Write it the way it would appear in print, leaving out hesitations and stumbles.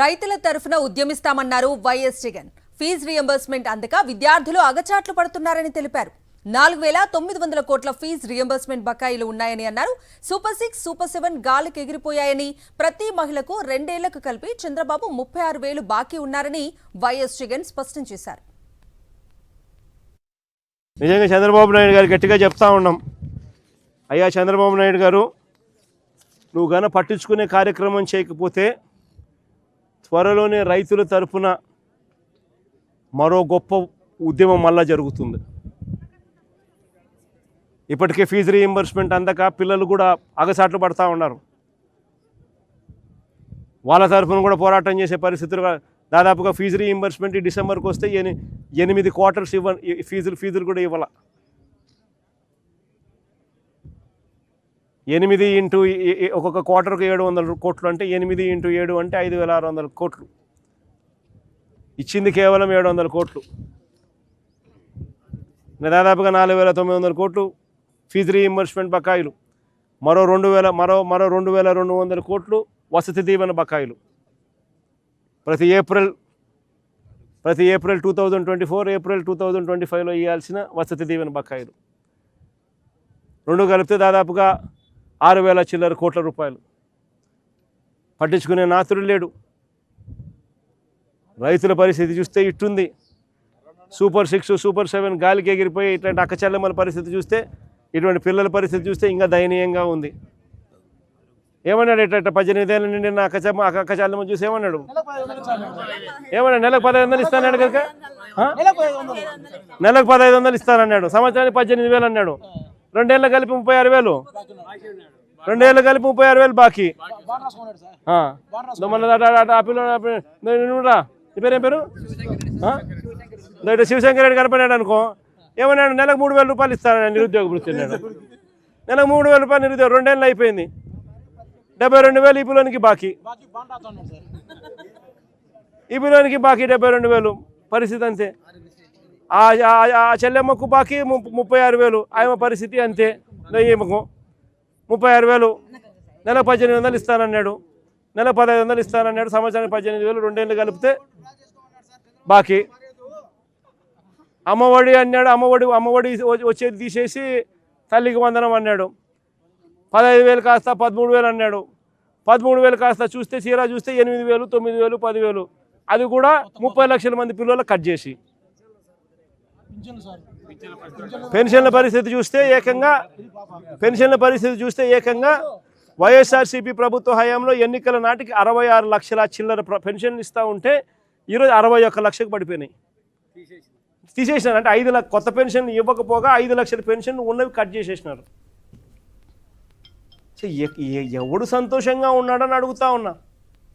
రైతుల తరఫున ఉద్యమిస్తామన్నారు YS Jagan. Fee reimbursement అందక విద్యార్థులు అగచాట్లు పడుతున్నారని తెలిపారు. 4,900 కోట్ల ఫీజు రియంబర్స్మెంట్ బకాయిలు ఉన్నాయని అన్నారు. సూపర్ 6, సూపర్ 7 గాలికి ఎగిరిపోయాయని, ప్రతి మహిళకు 2 ఏళ్లకు కలిపి చంద్రబాబు 36,000 బాకీ ఉన్నారని వైఎస్ జగన్ స్పష్టం చేశారు. నిజంగా చంద్రబాబు నాయుడు గారు గట్టిగా చెప్తా ఉన్నాం, అయ్యా చంద్రబాబు నాయుడు గారు, నువ్వు గన పట్టించుకునే కార్యక్రమం చేయకపోతే త్వరలోనే రైతుల తరఫున మరో గొప్ప ఉద్యమం మళ్ళా జరుగుతుంది. ఇప్పటికే ఫీజు రీయింబర్స్మెంట్ అందక పిల్లలు కూడా అగసాట్లు పడతా ఉన్నారు. వాళ్ళ తరఫున కూడా పోరాటం చేసే పరిస్థితులు దాదాపుగా ఫీజు రీయింబర్స్మెంట్ డిసెంబర్కి వస్తే 8 క్వార్టర్స్ ఫీజులు కూడా ఇవ్వాల. 8 ఇంటూ ఒక్కొక్క క్వార్టర్కు 700 కోట్లు అంటే 8 ఇంటూ 7 అంటే 5,600 కోట్లు. ఇచ్చింది కేవలం 700 కోట్లు. దాదాపుగా 4,900 కోట్లు ఫీజు రీయింబర్స్మెంట్ బకాయిలు, మరో 2,200 కోట్లు వసతి దీవెన బకాయిలు. ప్రతి ఏప్రిల్ 2024, ఏప్రిల్ 2025లో ఇవ్వాల్సిన వసతి దీవెన బకాయిలు రెండు కలిపితే దాదాపుగా 6,000 చిల్లర కోట్ల రూపాయలు. పట్టించుకునే నాతుడు లేడు. రైతుల పరిస్థితి చూస్తే ఇట్టుంది. సూపర్ 6, సూపర్ 7 గాలికి ఎగిరిపోయి ఇట్లాంటి అక్కచెల్లెమ్మల పరిస్థితి చూస్తే, ఇటువంటి పిల్లల పరిస్థితి చూస్తే ఇంకా దయనీయంగా ఉంది. ఏమన్నాడు? ఇట్లా 18 ఏళ్ళ నుండి నా అక్కచెల్లెమ్మ చూసి ఏమన్నాడు? నెలకు 1,500 ఇస్తానన్నాడు కనుక, నెలకు 1,500 ఇస్తానన్నాడు. సంవత్సరానికి 18,000 అన్నాడు. 2 ఏళ్ళు కలిపి 36,000. 2 ఏళ్ళు కలిపి 36,000 బాకీ. పేరు ఏం పేరు? శివశంకర్ రెడ్డి కనపడాడు అనుకో, ఏమన్నాడు? నెలకు 3,000 రూపాయలు ఇస్తానని నిరుద్యోగ వృత్తి అన్నాడు. నెలకు 3,000 రూపాయలు నిరుద్యోగం. 2 ఏళ్ళు అయిపోయింది. 72,000 ఈ పిల్లోనికి బాకీ. ఈ పిల్లోనికి బాకీ 72,000. పరిస్థితి అంతే. ఆ చెల్లెమ్మకు బాకీ 36,000. ఆమె పరిస్థితి అంతే. ఈమెకు 36,000. నెలకు 1,800 ఇస్తానన్నాడు. నెలకు 1,500 ఇస్తానన్నాడు. సంవత్సరానికి 18,000. 2 ఏళ్ళు కలిపితే బాకీ. అమ్మఒడి అన్నాడు. అమ్మఒడి వచ్చేది తీసేసి తల్లికి వందనం అన్నాడు. 15,000 కాస్త 13,000 అన్నాడు. 13,000 కాస్త చూస్తే చీరా చూస్తే 8,000, 9,000, 10,000. అది కూడా 30 లక్షల మంది పిల్లలు కట్ చేసి. పెన్షన్ల పరిస్థితి చూస్తే ఏకంగా వైఎస్ఆర్సీపీ ప్రభుత్వ హయాంలో ఎన్నికల నాటికి 66 లక్షల చిల్లర పెన్షన్లు ఇస్తూ ఉంటే ఈరోజు 61 లక్షకు పడిపోయినాయి. తీసేసినారు. అంటే 5 లక్షల కొత్త పెన్షన్ ఇవ్వకపోగా 5 లక్షల పెన్షన్ ఉన్నవి కట్ చేసేసినారు. ఎవడు సంతోషంగా ఉన్నాడని అడుగుతా ఉన్నా.